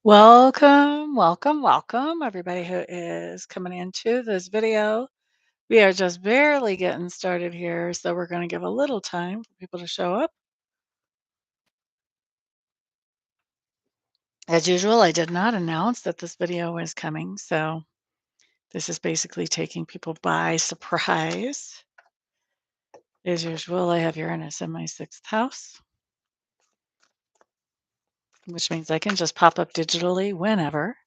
Welcome, welcome, welcome, everybody who is coming into this video. We are just barely getting started here, so we're going to give a little time for people to show up. As usual, I did not announce that this video was coming, so this is basically taking people by surprise. As usual, I have Uranus in my sixth house, which means I can just pop up digitally whenever.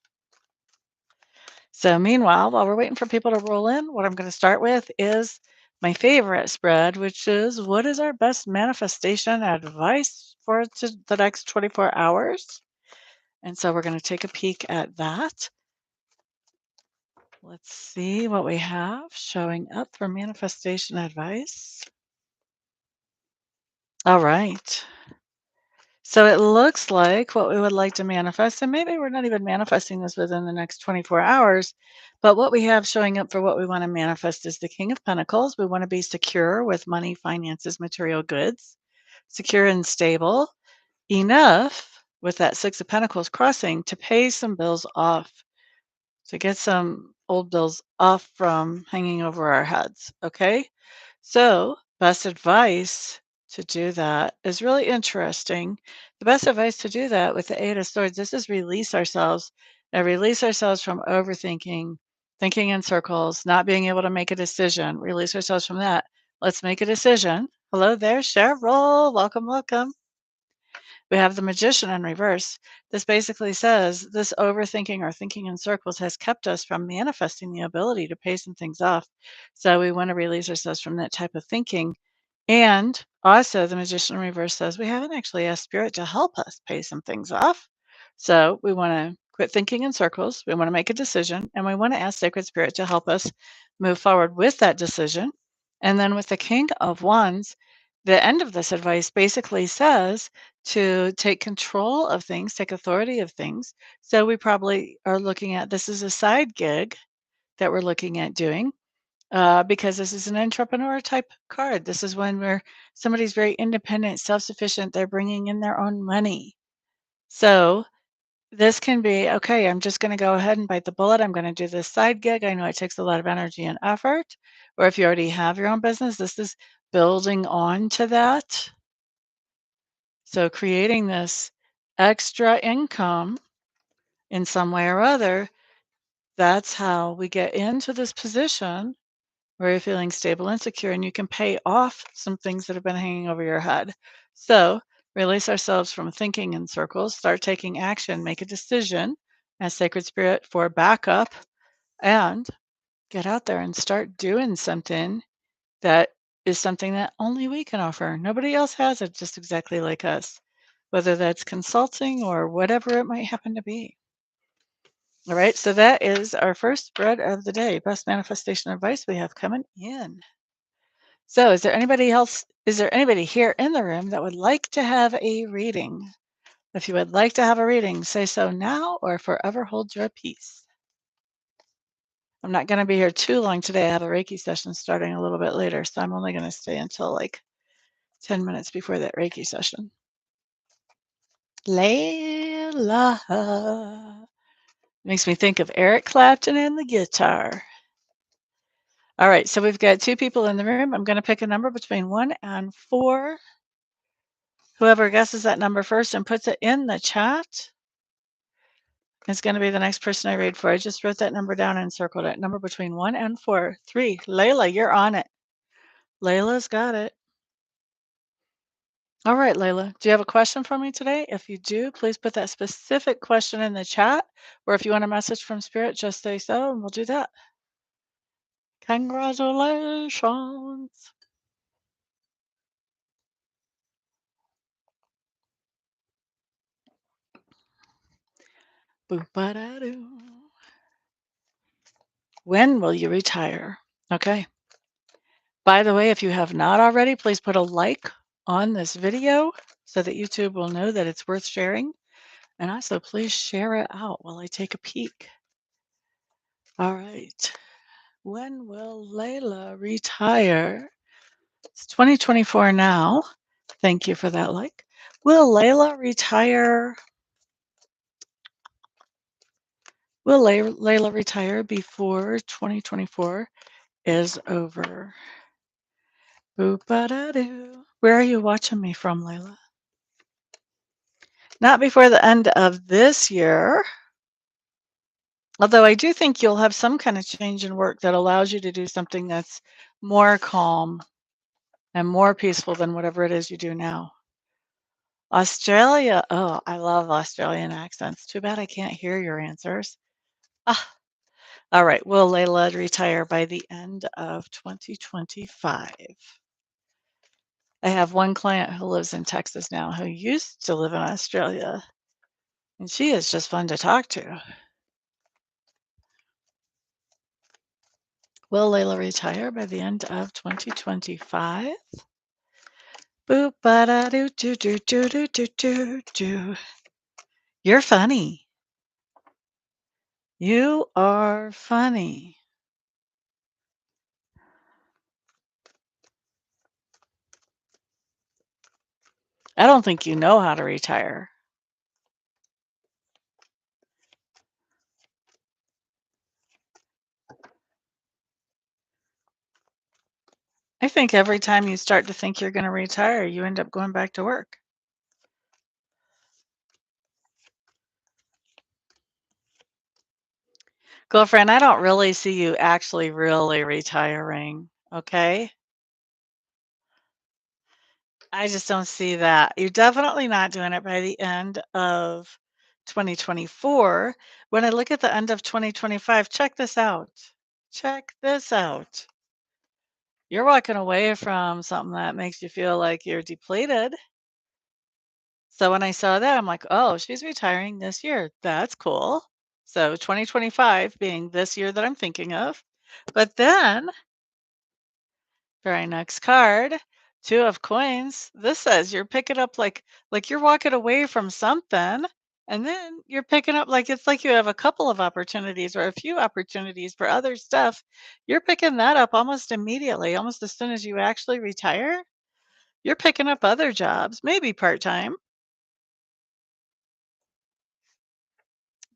So meanwhile, while we're waiting for people to roll in, what I'm going to start with is my favorite spread, which is what is our best manifestation advice for the next 24 hours? And so we're going to take a peek at that. Let's see what we have showing up for manifestation advice. All right. So it looks like what we would like to manifest, and maybe we're not even manifesting this within the next 24 hours, but what we have showing up for what we want to manifest is the King of Pentacles. We want to be secure with money, finances, material goods, secure and stable enough with that Six of Pentacles crossing to pay some bills off, to get some old bills off from hanging over our heads. Okay. So, best advice to do that is really interesting. The best advice to do that with the Eight of Swords, this is release ourselves. Now, release ourselves from overthinking, thinking in circles, not being able to make a decision. Release ourselves from that. Let's make a decision. Hello there, Cheryl. Welcome, welcome. We have the Magician in reverse. This basically says this overthinking or thinking in circles has kept us from manifesting the ability to pay some things off. So we want to release ourselves from that type of thinking. And also, the Magician in reverse says we haven't actually asked Spirit to help us pay some things off. So we want to quit thinking in circles. We want to make a decision and we want to ask Sacred Spirit to help us move forward with that decision. And then with the King of Wands, the end of this advice basically says to take control of things, take authority of things. So we probably are looking at this is a side gig that we're looking at doing because this is an entrepreneur type card. This is when where somebody's very independent, self-sufficient. They're bringing in their own money. So this can be okay. I'm just going to go ahead and bite the bullet. I'm going to do this side gig. I know it takes a lot of energy and effort. Or if you already have your own business, this is building on to that. So creating this extra income in some way or other, that's how we get into this position where you're feeling stable and secure and you can pay off some things that have been hanging over your head. So release ourselves from thinking in circles, start taking action, make a decision as Sacred Spirit for backup, and get out there and start doing something that is something that only we can offer. Nobody else has it just exactly like us, whether that's consulting or whatever it might happen to be. All right, so that is our first spread of the day. Best manifestation advice we have coming in. So, is there anybody here in the room that would like to have a reading? If you would like to have a reading, say so now or forever hold your peace. I'm not going to be here too long today. I have a Reiki session starting a little bit later, so I'm only going to stay until like 10 minutes before that Reiki session. Layla. Makes me think of Eric Clapton and the guitar. All right, so we've got two people in the room. I'm going to pick a number between 1 and 4. Whoever guesses that number first and puts it in the chat is going to be the next person I read for. I just wrote that number down and circled it. Number between 1 and 4. 3. Layla, you're on it. Layla's got it. All right, Layla, do you have a question for me today? If you do, please put that specific question in the chat. Or if you want a message from Spirit, just say so and we'll do that. Congratulations. Boop-ba-da-doo. When will you retire? Okay. By the way, if you have not already, please put a like on this video so that YouTube will know that it's worth sharing. And also, please share it out while I take a peek. All right. When will Layla retire? It's 2024 now. Thank you for that like. Will Layla retire Will Layla retire before 2024 is over? Boop-a-da-doo. Where are you watching me from, Layla? Not before the end of this year. Although I do think you'll have some kind of change in work that allows you to do something that's more calm and more peaceful than whatever it is you do now. Australia. Oh, I love Australian accents. Too bad I can't hear your answers. Ah, all right. Will Layla retire by the end of 2025? I have one client who lives in Texas now who used to live in Australia, and she is just fun to talk to. Will Layla retire by the end of 2025? Boop ba da doo doo doo doo doo doo doo doo. You're funny. You are funny. I don't think you know how to retire. I think every time you start to think you're going to retire, you end up going back to work. Girlfriend, I don't really see you actually really retiring. Okay. I just don't see that. You're definitely not doing it by the end of 2024. When I look at the end of 2025, check this out. Check this out. You're walking away from something that makes you feel like you're depleted. So when I saw that, I'm like, oh, she's retiring this year. That's cool. So 2025 being this year that I'm thinking of. But then, very next card, two of coins. This says you're picking up like you're walking away from something, and then you're picking up like it's like you have a couple of opportunities or a few opportunities for other stuff. You're picking that up almost immediately, almost as soon as you actually retire. You're picking up other jobs, maybe part-time,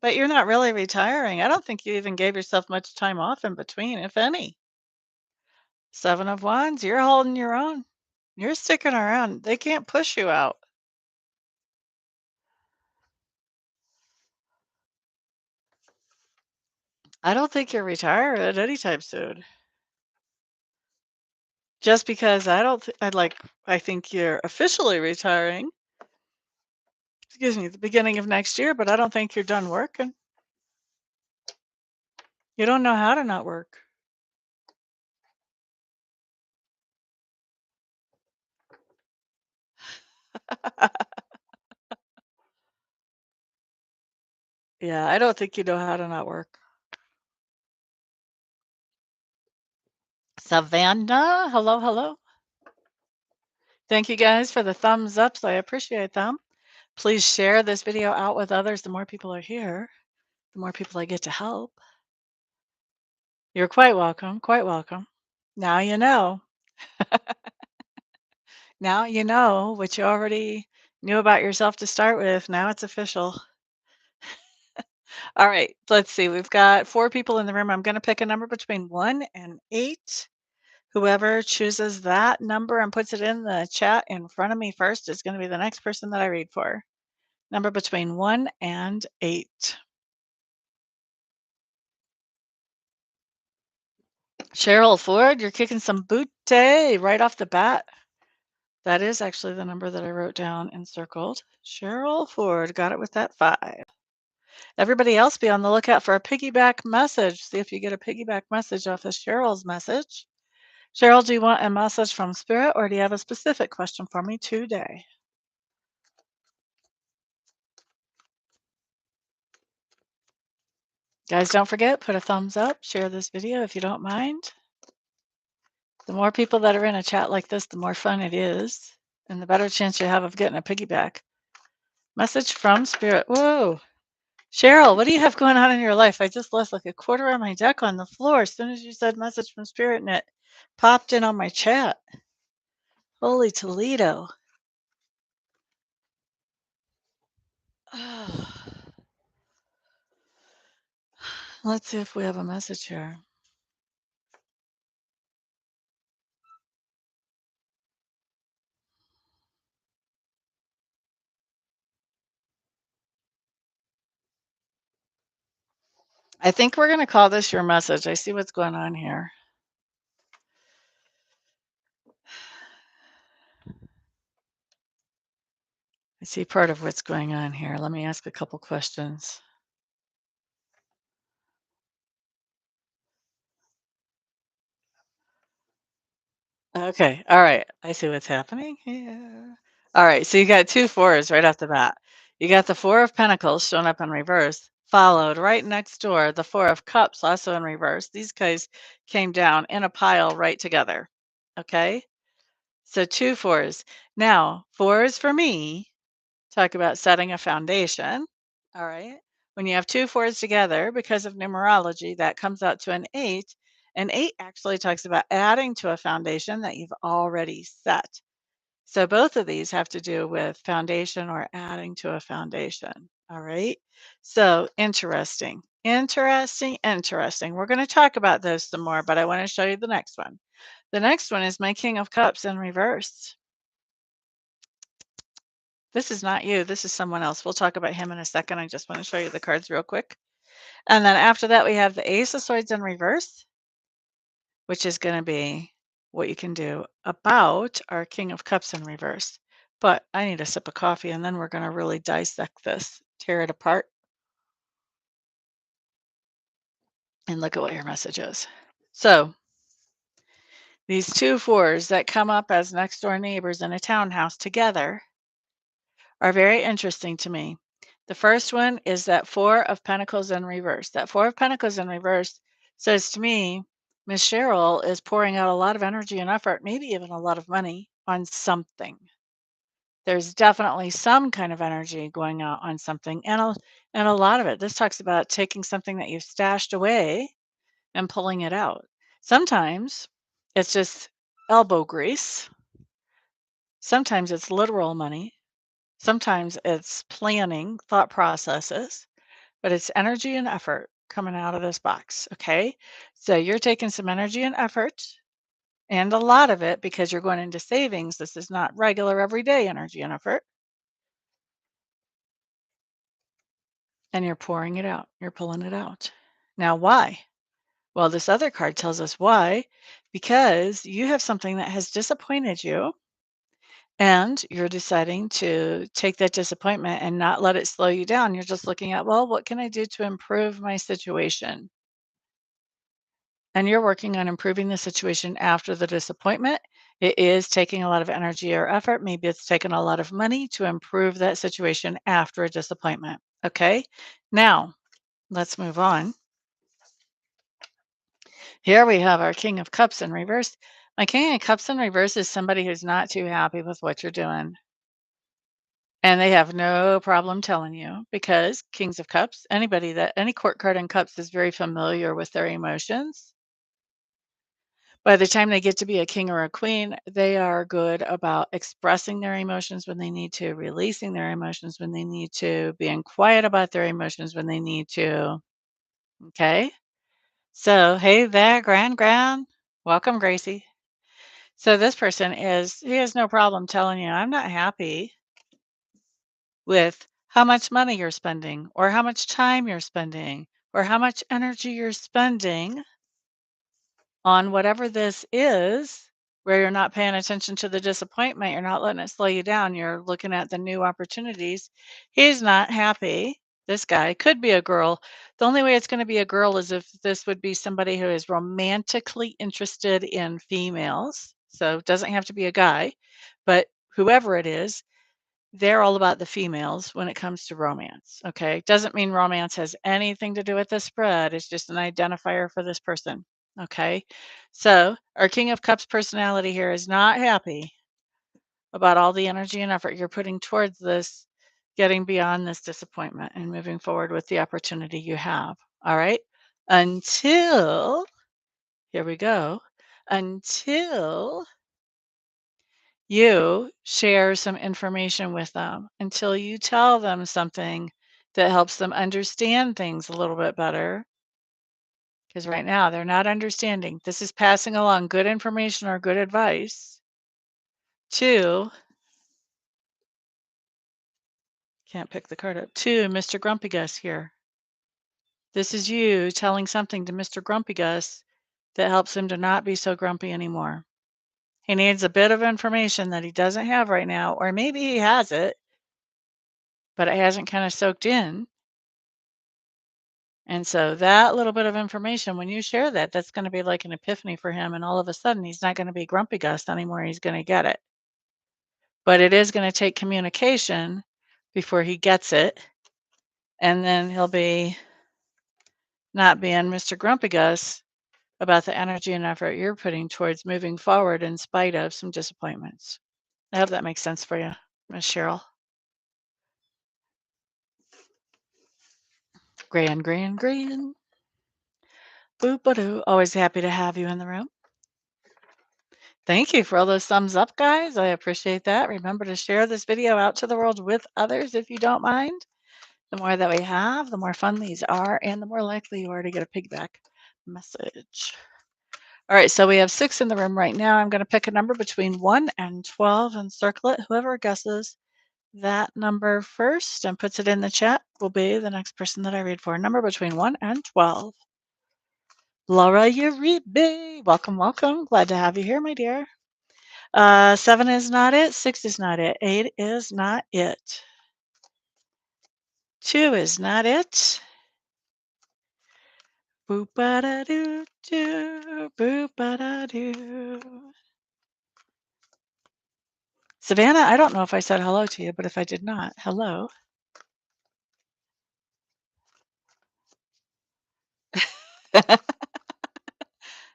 but you're not really retiring. I don't think you even gave yourself much time off in between, if any. Seven of Wands, you're holding your own. You're sticking around. They can't push you out. I don't think you're retiring anytime soon. Just because I don't th- I'd like I think you're officially retiring, excuse me, at the beginning of next year, but I don't think you're done working. You don't know how to not work. Yeah, I don't think you know how to not work. Savannah, hello, hello. Thank you guys for the thumbs ups. I appreciate them. Please share this video out with others. The more people are here, the more people I get to help. You're quite welcome. Quite welcome. Now you know. Now you know what you already knew about yourself to start with. Now it's official. All right, let's see. We've got four people in the room. I'm going to pick a number between 1 and 8. Whoever chooses that number and puts it in the chat in front of me first is going to be the next person that I read for. Number between 1 and 8. Cheryl Ford, you're kicking some booty right off the bat. That is actually the number that I wrote down and circled. Cheryl Ford got it with that 5. Everybody else be on the lookout for a piggyback message. See if you get a piggyback message off of Cheryl's message. Cheryl, do you want a message from Spirit or do you have a specific question for me today? Guys, don't forget, put a thumbs up, share this video if you don't mind. The more people that are in a chat like this, the more fun it is, and the better chance you have of getting a piggyback message from Spirit. Whoa. Cheryl, what do you have going on in your life? I just left like a quarter of my deck on the floor as soon as you said message from Spirit and it popped in on my chat. Holy Toledo. Let's see if we have a message here. I think we're going to call this your message. I see what's going on here. I see part of what's going on here. Let me ask a couple questions. Okay. All right. I see what's happening here. All right. So you got two fours right off the bat. You got the Four of Pentacles showing up in reverse, followed right next door, the Four of Cups also in reverse. These guys came down in a pile right together. Okay. So two fours. Now, fours for me talk about setting a foundation. All right. When you have two fours together, because of numerology, that comes out to an eight. An eight actually talks about adding to a foundation that you've already set. So both of these have to do with foundation or adding to a foundation. All right. So interesting, interesting, interesting. We're going to talk about those some more, but I want to show you the next one. The next one is my King of Cups in reverse. This is not you. This is someone else. We'll talk about him in a second. I just want to show you the cards real quick. And then after that, we have the Ace of Swords in reverse, which is going to be what you can do about our King of Cups in reverse. But I need a sip of coffee, and then we're going to really dissect this, tear it apart, and look at what your message is. So these two fours that come up as next door neighbors in a townhouse together are very interesting to me. The first one is that Four of Pentacles in reverse. That Four of Pentacles in reverse says to me, Miss Cheryl is pouring out a lot of energy and effort, maybe even a lot of money on something. There's definitely some kind of energy going out on something, and a lot of it. This talks about taking something that you've stashed away and pulling it out. Sometimes it's just elbow grease. Sometimes it's literal money. Sometimes it's planning, thought processes, but it's energy and effort coming out of this box. Okay. So you're taking some energy and effort, and a lot of it because you're going into savings. This is not regular everyday energy and effort. And you're pouring it out. You're pulling it out. Now, why? Well, this other card tells us why, because you have something that has disappointed you. And you're deciding to take that disappointment and not let it slow you down. You're just looking at, well, what can I do to improve my situation? And you're working on improving the situation after the disappointment. It is taking a lot of energy or effort. Maybe it's taken a lot of money to improve that situation after a disappointment. Okay. Now, let's move on. Here we have our King of Cups in reverse. My King of Cups in reverse is somebody who's not too happy with what you're doing. And they have no problem telling you because Kings of Cups, any court card in cups is very familiar with their emotions. By the time they get to be a king or a queen, they are good about expressing their emotions when they need to, releasing their emotions when they need to, being quiet about their emotions when they need to. Okay. So, hey there, Grand. Welcome, Gracie. So this person he has no problem telling you, I'm not happy with how much money you're spending, or how much time you're spending, or how much energy you're spending on whatever this is, where you're not paying attention to the disappointment, you're not letting it slow you down, you're looking at the new opportunities. He's not happy. This guy could be a girl. The only way it's going to be a girl is if this would be somebody who is romantically interested in females. So it doesn't have to be a guy, but whoever it is, they're all about the females when it comes to romance. Okay. Doesn't mean romance has anything to do with the spread. It's just an identifier for this person. Okay. So our King of Cups personality here is not happy about all the energy and effort you're putting towards this, getting beyond this disappointment and moving forward with the opportunity you have. All right. Until, here we go, until you share some information with them, until you tell them something that helps them understand things a little bit better, because right now they're not understanding. This is passing along good information or good advice to, can't pick the card up, to Mr. Grumpy Gus here. This is you telling something to Mr. Grumpy Gus that helps him to not be so grumpy anymore. He needs a bit of information that he doesn't have right now, or maybe he has it, but it hasn't kind of soaked in. And so that little bit of information, when you share that, that's going to be like an epiphany for him. And all of a sudden, he's not going to be Grumpy Gus anymore. He's going to get it. But it is going to take communication before he gets it. And then he'll be not being Mr. Grumpy Gus about the energy and effort you're putting towards moving forward in spite of some disappointments. I hope that makes sense for you, Miss Cheryl. Grand. Boop-a-doo. Always happy to have you in the room. Thank you for all those thumbs up, guys. I appreciate that. Remember to share this video out to the world with others if you don't mind. The more that we have, the more fun these are, and the more likely you are to get a piggyback message. All right, so we have 6 in the room right now. I'm going to pick a number between 1 and 12 and circle it. Whoever guesses that number first and puts it in the chat will be the next person that I read for. Number between 1 and 12. Laura Uribe. Welcome. Glad to have you here, my dear. 7 is not it. 6 is not it. 8 is not it. 2 is not it. Boop-a-da-doo-doo. Boop-a-da-doo. Savannah, I don't know if I said hello to you, but if I did not, hello.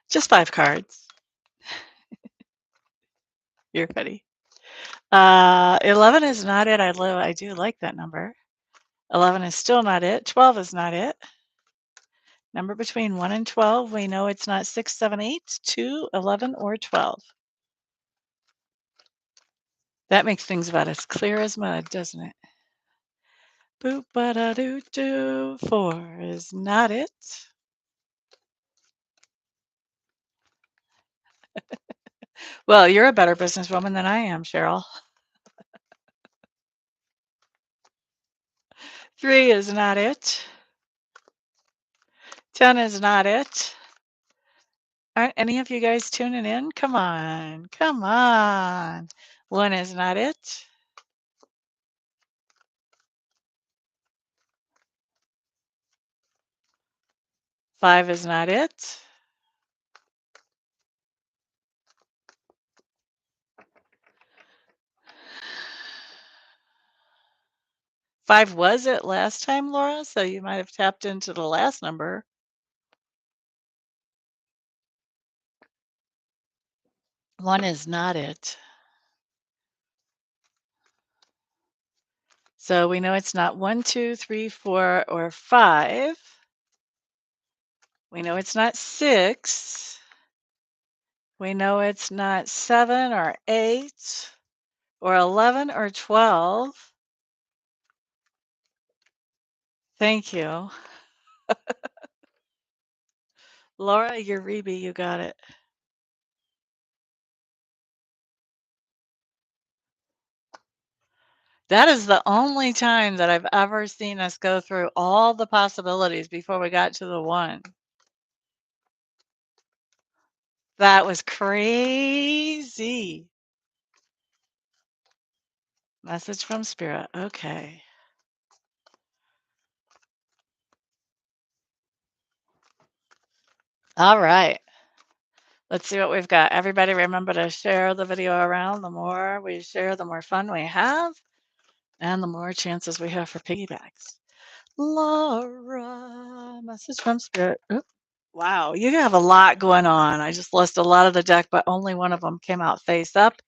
Just 5 cards. You're funny. 11 is not it. I do like that number. 11 is still not it. 12 is not it. Number between 1 and 12, we know it's not 6, 7, 8, 2, 11, or 12. That makes things about as clear as mud, doesn't it? Boop-ba-da-doo-doo. 4 is not it. Well, you're a better businesswoman than I am, Cheryl. 3 is not it. 10 is not it. Aren't any of you guys tuning in? Come on. 1 is not it. 5 is not it. 5 was it last time, Laura, so you might have tapped into the last number. 1 is not it. So we know it's not 1, 2, 3, 4, or 5. We know it's not 6. We know it's not 7 or 8 or 11 or 12. Thank you. Laura Uribe, you got it. That is the only time that I've ever seen us go through all the possibilities before we got to the 1. That was crazy. Message from Spirit. Okay. All right. Let's see what we've got. Everybody remember to share the video around. The more we share, the more fun we have, and the more chances we have for piggybacks. Laura, message from Spirit. Oop. Wow, you have a lot going on. I just lost a lot of the deck, but only one of them came out face up.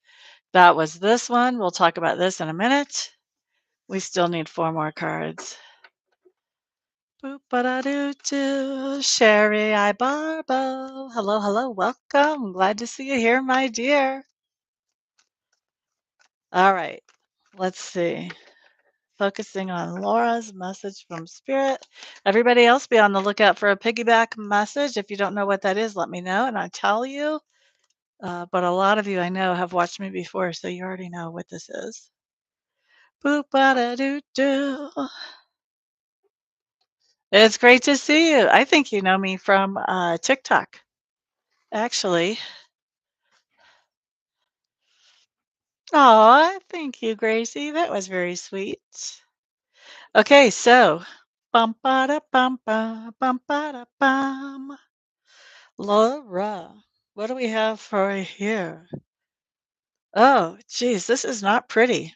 That was this one. We'll talk about this in a minute. We still need 4 more cards. Boop-ba-da-doo-doo. Sherry I Barbo. Hello. Welcome. Glad to see you here, my dear. All right. Let's see. Focusing on Laura's message from Spirit. Everybody else be on the lookout for a piggyback message. If you don't know what that is, let me know and I tell you. But a lot of you I know have watched me before, so you already know what this is. Boop bada doo doo. It's great to see you. I think you know me from TikTok, actually. Aw, thank you, Gracie. That was very sweet. Okay, so bum ba bum ba bum ba bum. Laura, what do we have for here? Oh, geez, this is not pretty.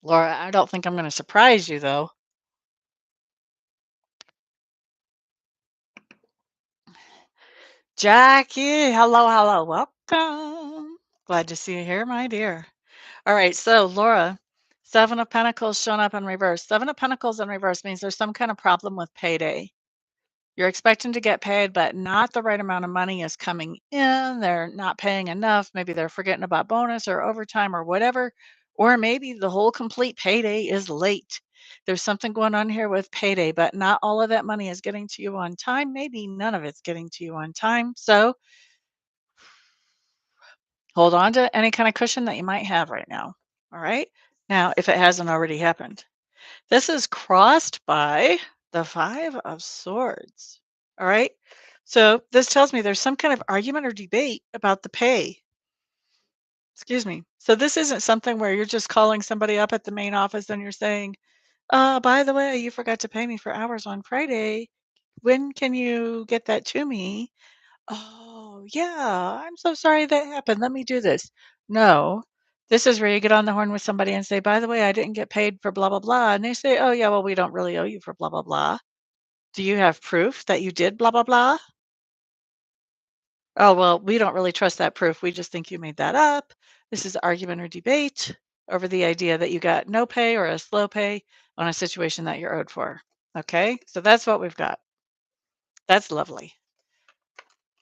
Laura, I don't think I'm going to surprise you though. Jackie, hello, hello, welcome. Glad to see you here, my dear. All right, so Laura, Seven of Pentacles shown up in reverse. Seven of Pentacles in reverse means there's some kind of problem with payday. You're expecting to get paid, but not the right amount of money is coming in. They're not paying enough. Maybe they're forgetting about bonus or overtime or whatever. Or maybe the whole complete payday is late. There's something going on here with payday, but not all of that money is getting to you on time. Maybe none of it's getting to you on time. So hold on to any kind of cushion that you might have right now. All right. Now, if it hasn't already happened, this is crossed by the Five of Swords. All right. So this tells me there's some kind of argument or debate about the pay. Excuse me. So this isn't something where you're just calling somebody up at the main office and you're saying, by the way, you forgot to pay me for hours on Friday. When can you get that to me? Oh, yeah, I'm so sorry that happened. Let me do this. No, this is where you get on the horn with somebody and say, by the way, I didn't get paid for blah, blah, blah. And they say, oh, yeah, well, we don't really owe you for blah, blah, blah. Do you have proof that you did blah, blah, blah? Oh, well, we don't really trust that proof. We just think you made that up. This is argument or debate over the idea that you got no pay or a slow pay on a situation that you're owed for. Okay, so that's what we've got. That's lovely.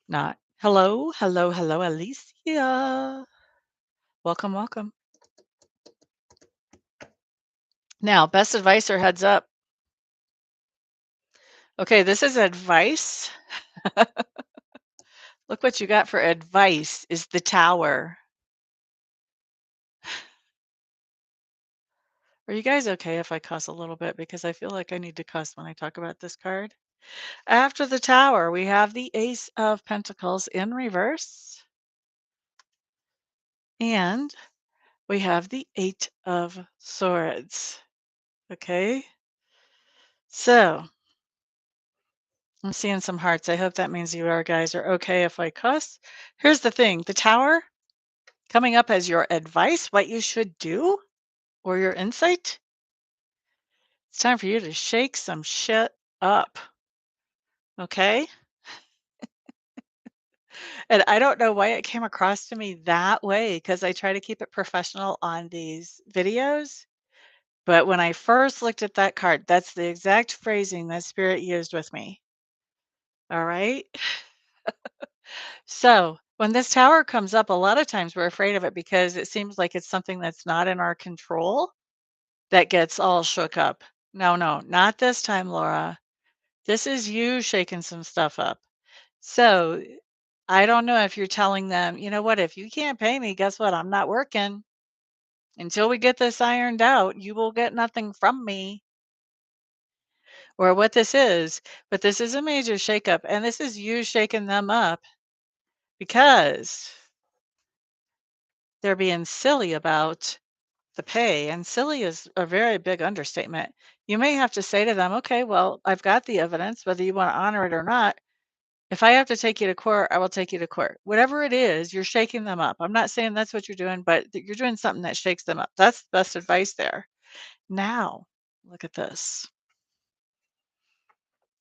Not hello, hello, hello, Alicia. Welcome, welcome. Now, best advice or heads up. Okay, this is advice. Look what you got for advice is the Tower. Are you guys okay if I cuss a little bit? Because I feel like I need to cuss when I talk about this card. After the Tower, we have the Ace of Pentacles in reverse. And we have the Eight of Swords. Okay. So I'm seeing some hearts. I hope that means you guys are okay if I cuss. Here's the thing. The Tower coming up as your advice, what you should do, or your insight. It's time for you to shake some shit up. Okay. And I don't know why it came across to me that way because I try to keep it professional on these videos. But when I first looked at that card, that's the exact phrasing that Spirit used with me. All right. So when this tower comes up, a lot of times we're afraid of it because it seems like it's something that's not in our control that gets all shook up. No, no, not this time, Laura. This is you shaking some stuff up. So I don't know if you're telling them, you know what, if you can't pay me, guess what? I'm not working. Until we get this ironed out, you will get nothing from me. Or what this is, but this is a major shakeup, and this is you shaking them up because they're being silly about the pay, and silly is a very big understatement. You may have to say to them, okay, well, I've got the evidence, whether you want to honor it or not. If I have to take you to court, I will take you to court. Whatever it is, you're shaking them up. I'm not saying that's what you're doing, but you're doing something that shakes them up. That's the best advice there. Now, look at this.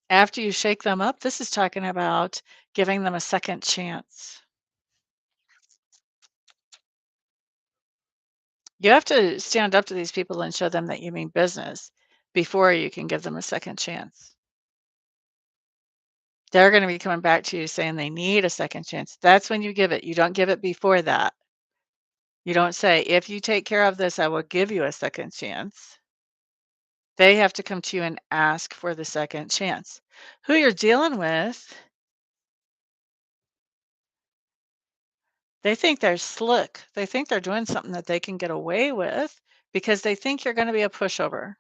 After you shake them up, this is talking about giving them a second chance. You have to stand up to these people and show them that you mean business before you can give them a second chance. They're going to be coming back to you saying they need a second chance. That's when you give it. You don't give it before that. You don't say, "If you take care of this, I will give you a second chance." They have to come to you and ask for the second chance. Who you're dealing with, they think they're slick. They think they're doing something that they can get away with because they think you're gonna be a pushover.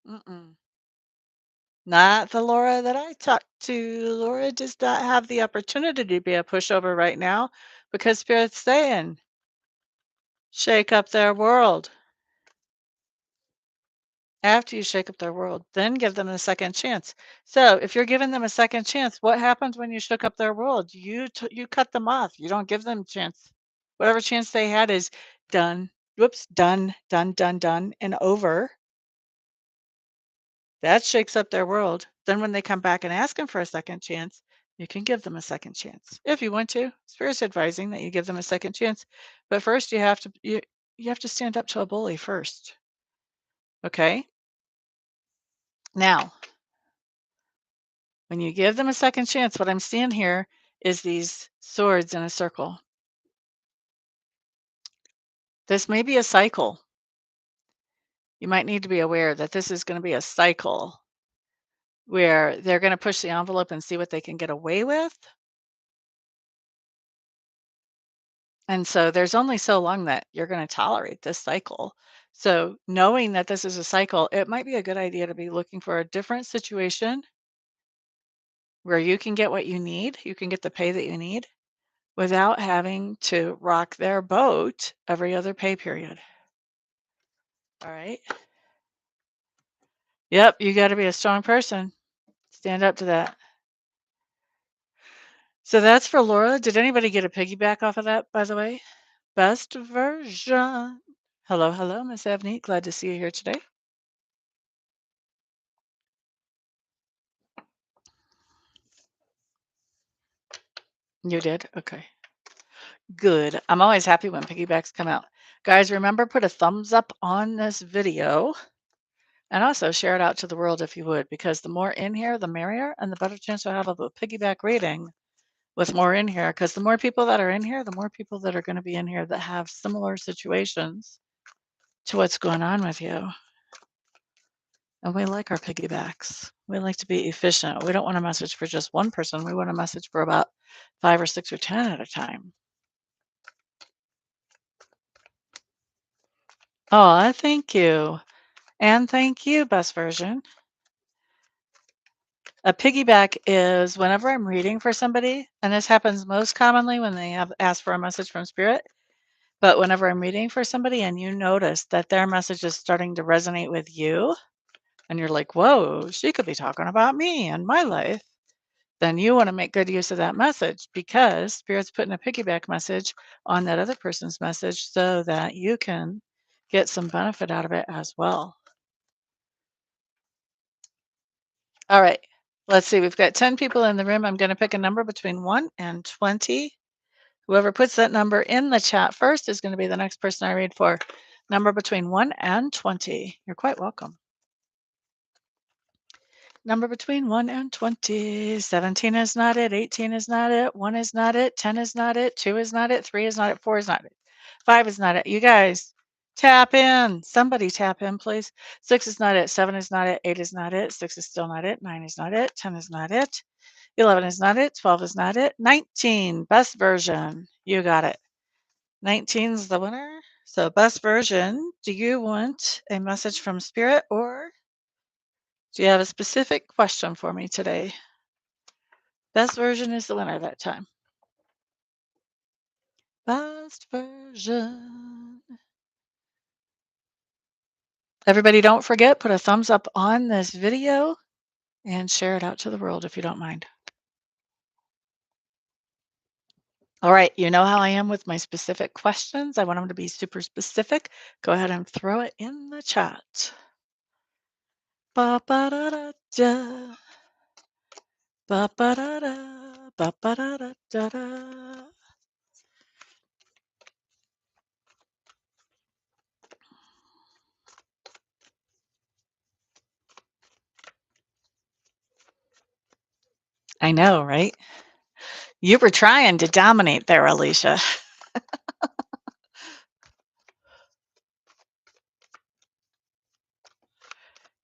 Mm-mm. Not the Laura that I talked to. Laura does not have the opportunity to be a pushover right now because Spirit's saying, shake up their world. After you shake up their world, then give them a second chance. So if you're giving them a second chance, what happens when you shook up their world? You cut them off. You don't give them a chance. Whatever chance they had is done. Whoops, done, done, done, done, and over. That shakes up their world. Then when they come back and ask them for a second chance, you can give them a second chance if you want to. Spirit's advising that you give them a second chance, but first you have to stand up to a bully first. Okay. Now, when you give them a second chance, what I'm seeing here is these swords in a circle. This may be a cycle. You might need to be aware that this is going to be a cycle where they're going to push the envelope and see what they can get away with. And so there's only so long that you're going to tolerate this cycle. So knowing that this is a cycle, it might be a good idea to be looking for a different situation where you can get what you need, you can get the pay that you need without having to rock their boat every other pay period. All right. Yep, you got to be a strong person. Stand up to that. So that's for Laura. Did anybody get a piggyback off of that, by the way? Best version. Hello, hello, Miss Evney. Glad to see you here today. You did? Okay. Good. I'm always happy when piggybacks come out. Guys, remember, put a thumbs up on this video and also share it out to the world if you would, because the more in here, the merrier, and the better chance I have of a piggyback rating with more in here. Because the more people that are in here, the more people that are going to be in here that have similar situations to what's going on with you. And we like our piggybacks. We like to be efficient. We don't want a message for just one person. We want a message for about 5 or 6 or 10 at a time. Oh, thank you. And thank you, best version. A piggyback is whenever I'm reading for somebody, and this happens most commonly when they have asked for a message from Spirit, but whenever I'm reading for somebody and you notice that their message is starting to resonate with you, and you're like, whoa, she could be talking about me and my life, then you want to make good use of that message because Spirit's putting a piggyback message on that other person's message so that you can get some benefit out of it as well. All right, let's see. We've got 10 people in the room. I'm going to pick a number between 1 and 20. Whoever puts that number in the chat first is going to be the next person I read for. Number between 1 and 20. You're quite welcome. Number between 1 and 20. 17 is not it. 18 is not it. 1 is not it. 10 is not it. 2 is not it. 3 is not it. 4 is not it. 5 is not it. You guys, tap in. Somebody tap in, please. 6 is not it. 7 is not it. 8 is not it. 6 is still not it. 9 is not it. 10 is not it. 11 is not it. 12 is not it. 19, best version. You got it. 19 is the winner. So best version, do you want a message from Spirit or do you have a specific question for me today? Best version is the winner that time. Best version. Everybody, don't forget, put a thumbs up on this video and share it out to the world if you don't mind. All right, you know how I am with my specific questions. I want them to be super specific. Go ahead and throw it in the chat. Ba-ba-da-da-da. Ba-ba-da-da. Ba-ba-da-da-da-da. I know, right? You were trying to dominate there, Alicia.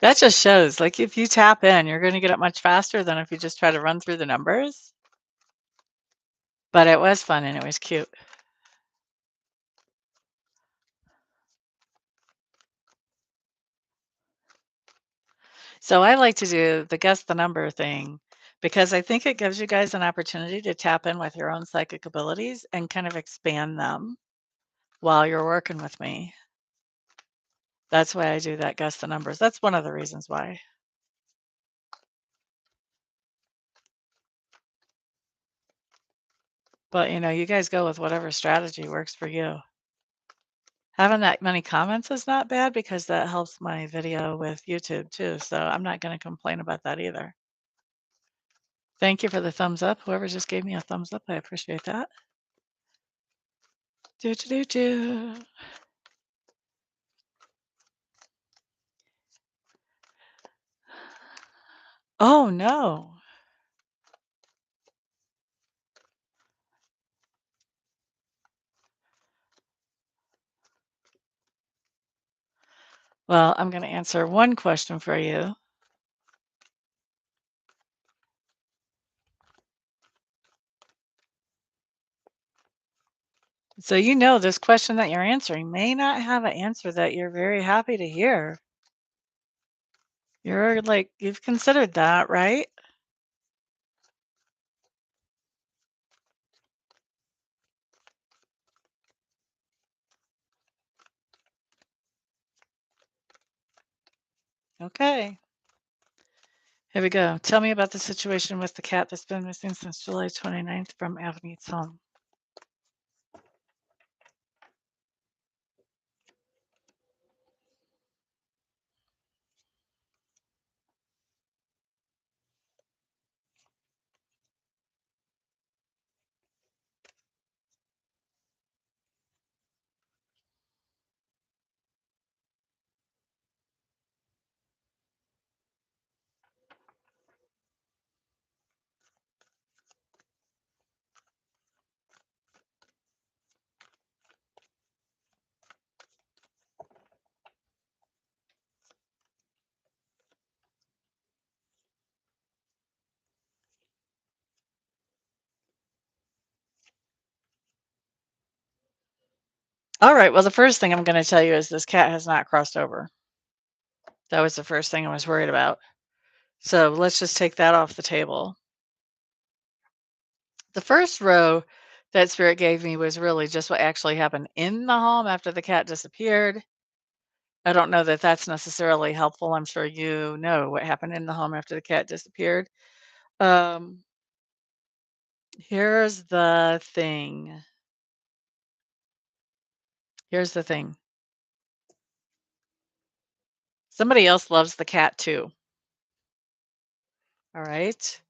That just shows, like, if you tap in, you're gonna get it much faster than if you just try to run through the numbers. But it was fun and it was cute. So I like to do the guess the number thing because I think it gives you guys an opportunity to tap in with your own psychic abilities and kind of expand them while you're working with me. That's why I do that guess the numbers. That's one of the reasons why. But you guys go with whatever strategy works for you. Having that many comments is not bad because that helps my video with YouTube too. So I'm not going to complain about that either. Thank you for the thumbs up. Whoever just gave me a thumbs up, I appreciate that. Do, do, do, do. Oh, no. Well, I'm going to answer one question for you. So, this question that you're answering may not have an answer that you're very happy to hear. You're like, you've considered that, right? Okay. Here we go. Tell me about the situation with the cat that's been missing since July 29th from Avneet's home. All right. Well, the first thing I'm going to tell you is this cat has not crossed over. That was the first thing I was worried about. So let's just take that off the table. The first row that spirit gave me was really just what actually happened in the home after the cat disappeared. I don't know that that's necessarily helpful. I'm sure you know what happened in the home after the cat disappeared. Um, here's the thing. Here's the thing. Somebody else loves the cat too. All right.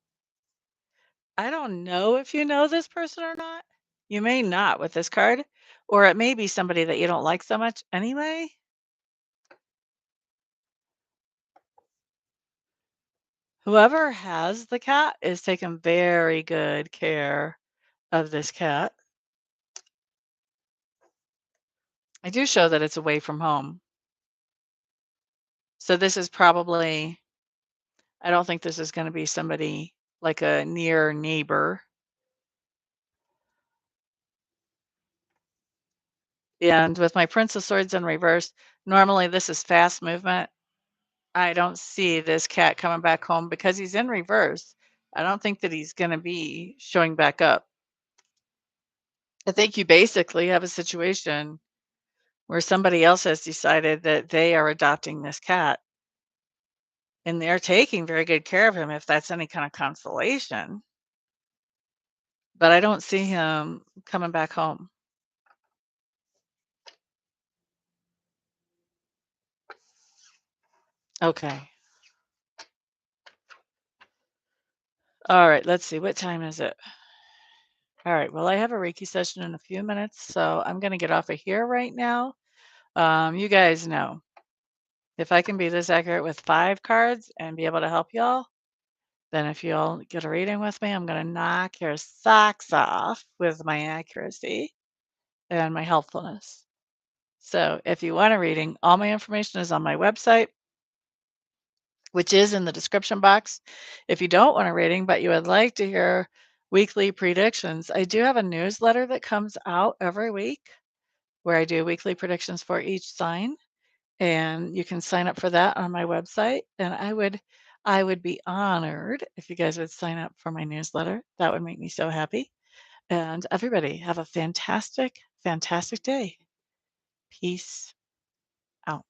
I don't know if you know this person or not. You may not with this card, or it may be somebody that you don't like so much anyway. Whoever has the cat is taking very good care of this cat. I do show that it's away from home. So this is probably, I don't think this is going to be somebody like a near neighbor. And with my Prince of Swords in reverse, normally this is fast movement. I don't see this cat coming back home because he's in reverse. I don't think that he's going to be showing back up. I think you basically have a situation where somebody else has decided that they are adopting this cat and they're taking very good care of him if that's any kind of consolation. But I don't see him coming back home. Okay. All right, let's see. What time is it? All right. Well, I have a Reiki session in a few minutes, so I'm going to get off of here right now. You guys know if I can be this accurate with 5 cards and be able to help y'all, then if you'll get a reading with me, I'm going to knock your socks off with my accuracy and my helpfulness. So if you want a reading, all my information is on my website, which is in the description box. If you don't want a reading, but you would like to hear weekly predictions, I do have a newsletter that comes out every week where I do weekly predictions for each sign. And you can sign up for that on my website. And I would be honored if you guys would sign up for my newsletter. That would make me so happy. And everybody have a fantastic, fantastic day. Peace out.